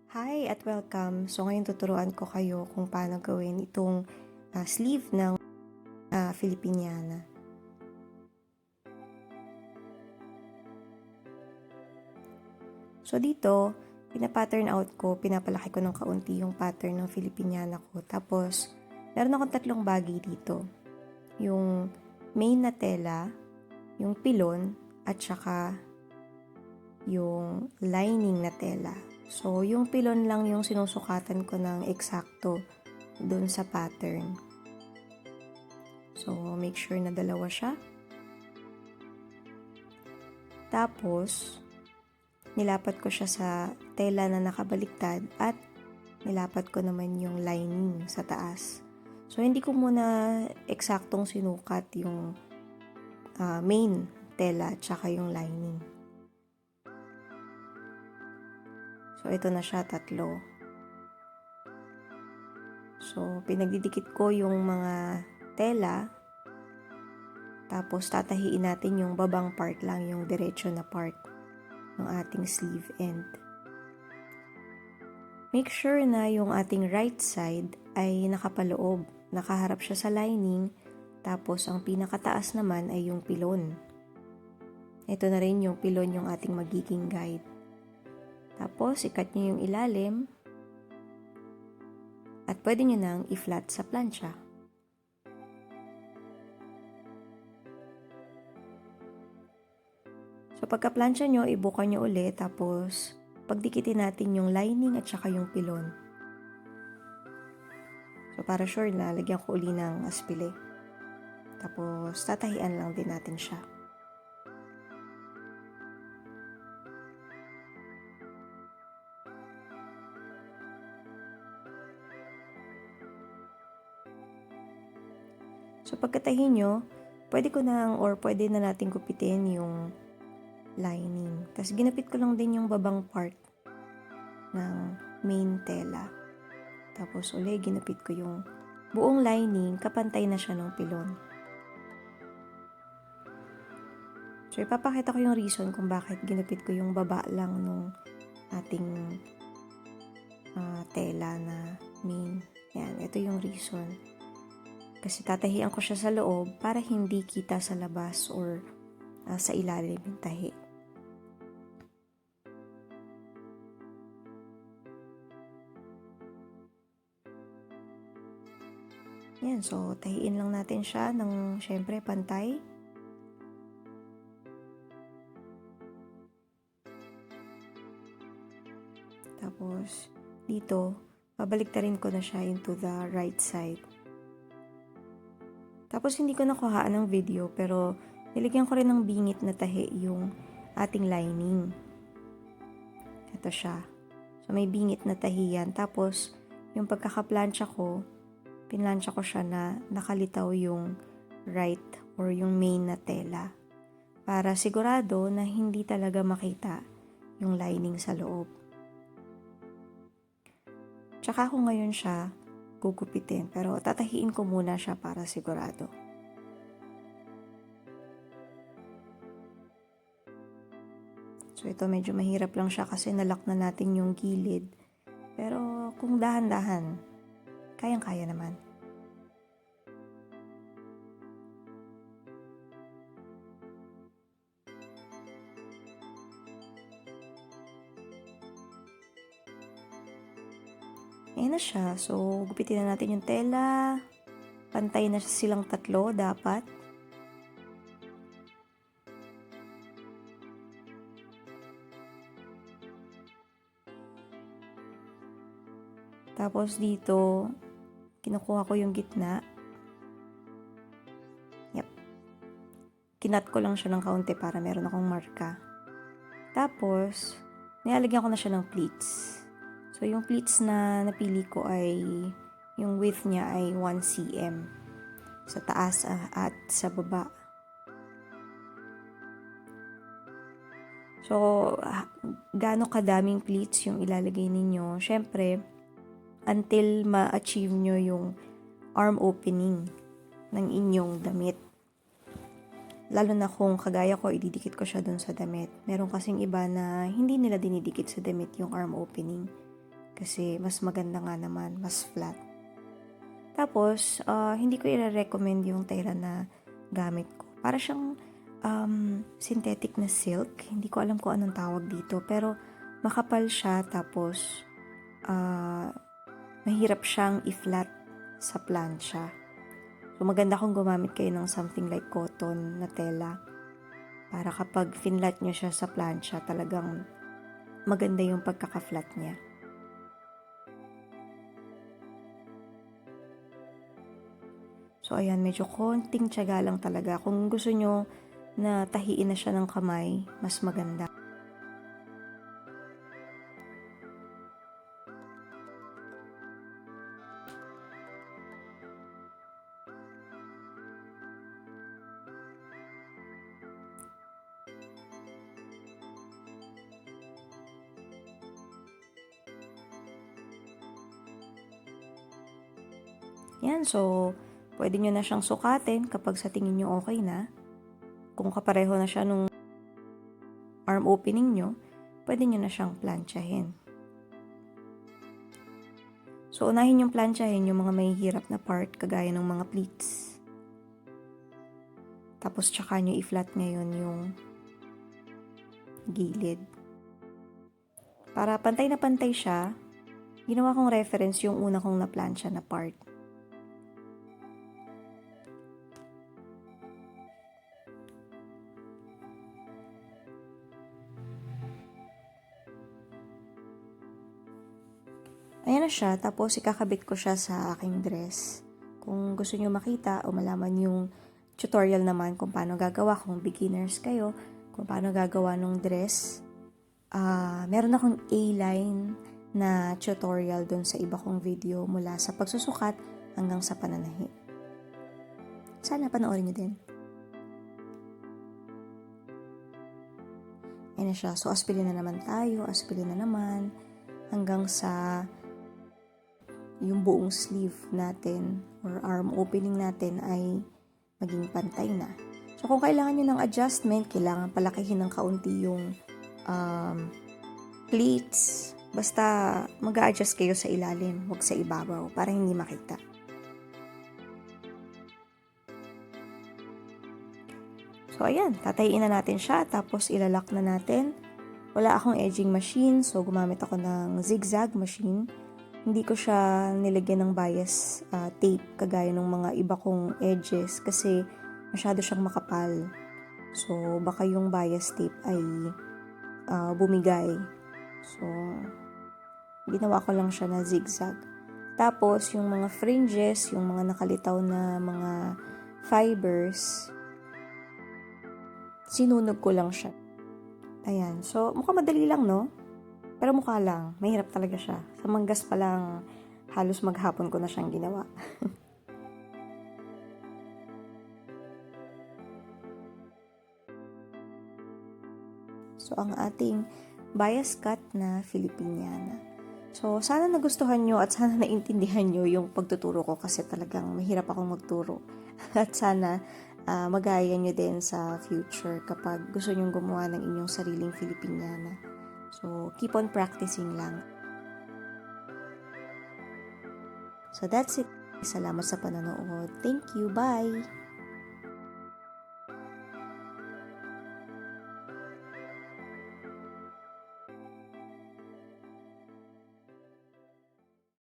Hi at welcome! So ngayon tuturuan ko kayo kung paano gawin itong sleeve ng Filipiniana. So dito, pina-pattern out ko, pinapalaki ko ng kaunti yung pattern ng Filipiniana ko. Tapos, meron akong tatlong bagay dito. Yung main na tela, yung pilon, at saka yung lining na tela. So, yung pilon lang yung sinusukatan ko ng eksakto dun sa pattern. So, make sure na dalawa siya. Tapos, nilapat ko siya sa tela na nakabaliktad at nilapat ko naman yung lining sa taas. So, hindi ko muna eksaktong sinukat yung main tela at saka yung lining. So, ito na siya, tatlo. So, pinagdidikit ko yung mga tela. Tapos, tatahiin natin yung babang part lang, yung diretso na part ng ating sleeve end. Make sure na yung ating right side ay nakapaloob. Nakaharap siya sa lining. Tapos, ang pinakataas naman ay yung pilon. Ito na rin yung pilon yung ating magiging guide. Tapos, ikat nyo yung ilalim. At pwede nyo nang i-flat sa plancha. So, pagka-plancha nyo, ibuka nyo ulit. Tapos, pagdikitin natin yung lining at saka yung pilon. So, para sure na, lagyan ko uli ng aspile. Tapos, tatahian lang din natin siya. So, pagkatahin nyo, pwede na natin gupitin yung lining. Tapos, ginapit ko lang din yung babang part ng main tela. Tapos, ginapit ko yung buong lining, kapantay na siya ng pilon. So, ipapakita ko yung reason kung bakit ginapit ko yung baba lang nung ating tela na main. Yan, ito yung reason. Kasi tatahian ko siya sa loob para hindi kita sa labas or sa ilalim yung tahi. Yan, so tahiin lang natin siya ng syempre pantay. Tapos dito, babaliktarin ko na siya into the right side. Tapos hindi ko nakuhaan ng video pero nilagyan ko rin ng bingit na tahi yung ating lining. Ito siya. So may bingit na tahi yan. Tapos yung pagkakaplansya ko, pinlansya ko siya na nakalitaw yung right or yung main na tela. Para sigurado na hindi talaga makita yung lining sa loob. Tsaka ako ngayon siya gugupitin pero tatahiin ko muna siya para sigurado. So ito medyo mahirap lang siya kasi nalock na natin yung gilid. Pero kung dahan-dahan, kayang-kaya naman. Ayan na siya. So, gupitin na natin yung tela. Pantay na silang tatlo dapat. Tapos dito, kinukuha ko yung gitna. Yep. Kinat ko lang siya ng kaunti para meron akong marka. Tapos, nilalagyan ko na siya ng pleats. So, yung pleats na napili ko ay, yung width niya ay 1 cm. Sa taas at sa baba. So, gaano kadaming pleats yung ilalagay ninyo? Syempre, until ma-achieve nyo yung arm opening ng inyong damit. Lalo na kung kagaya ko, ididikit ko siya dun sa damit. Meron kasing iba na hindi nila dinidikit sa damit yung arm opening. Kasi mas maganda nga naman, mas flat. Tapos, hindi ko i-recommend yung tela na gamit ko. Para siyang synthetic na silk. Hindi ko alam kung anong tawag dito. Pero makapal siya, tapos mahirap siyang i-flat sa plancha. So, maganda kung gumamit kayo ng something like cotton na tela. Para kapag finlat nyo siya sa plancha, talagang maganda yung pagkaka-flat niya. So, ayan, medyo konting tiyaga lang talaga. Kung gusto nyo na tahiin na siya ng kamay, mas maganda. Yan, so, pwede nyo na siyang sukatin kapag sa tingin nyo okay na. Kung kapareho na siya nung arm opening nyo, pwede nyo na siyang planchahin. So, unahin yung planchahin yung mga mahihirap na part, kagaya ng mga pleats. Tapos, tsaka nyo i-flat ngayon yung gilid. Para pantay na pantay siya, ginawa kong reference yung una kong na-plancha na part. Ayan na siya, tapos ikakabit ko siya sa aking dress. Kung gusto nyo makita o malaman yung tutorial naman kung paano gagawa, kung beginners kayo, kung paano gagawa ng dress, meron akong A-line na tutorial dun sa iba kong video mula sa pagsusukat hanggang sa pananahi. Sana panoorin nyo din. Ayan na siya. So, aspilin na naman tayo, aspilin na naman, hanggang sa yung buong sleeve natin or arm opening natin ay maging pantay na. So, kung kailangan nyo ng adjustment, kailangan palakihin ng kaunti yung pleats. Basta mag-a-adjust kayo sa ilalim, huwag sa ibabaw, para hindi makita. So, ayan, tatayin na natin siya, tapos ilalak na natin. Wala akong edging machine, so gumamit ako ng zigzag machine. Hindi ko siya nilagyan ng bias tape kagaya ng mga iba kong edges kasi masyado siyang makapal. So, baka yung bias tape ay bumigay. So, ginawa ko lang siya na zigzag. Tapos, yung mga fringes, yung mga nakalitaw na mga fibers, sinunog ko lang siya. Ayan. So, mukhang madali lang, no? Pero mukha lang, mahirap talaga siya. Sa manggas pa lang, halos maghapon ko na siyang ginawa. So, ang ating bias cut na Filipiniana. So, sana nagustuhan nyo at sana naintindihan nyo yung pagtuturo ko kasi talagang mahirap akong magturo. At sana magaya nyo din sa future kapag gusto nyong gumawa ng inyong sariling Filipiniana. So, keep on practicing lang. So, that's it. Salamat sa panonood. Thank you. Bye!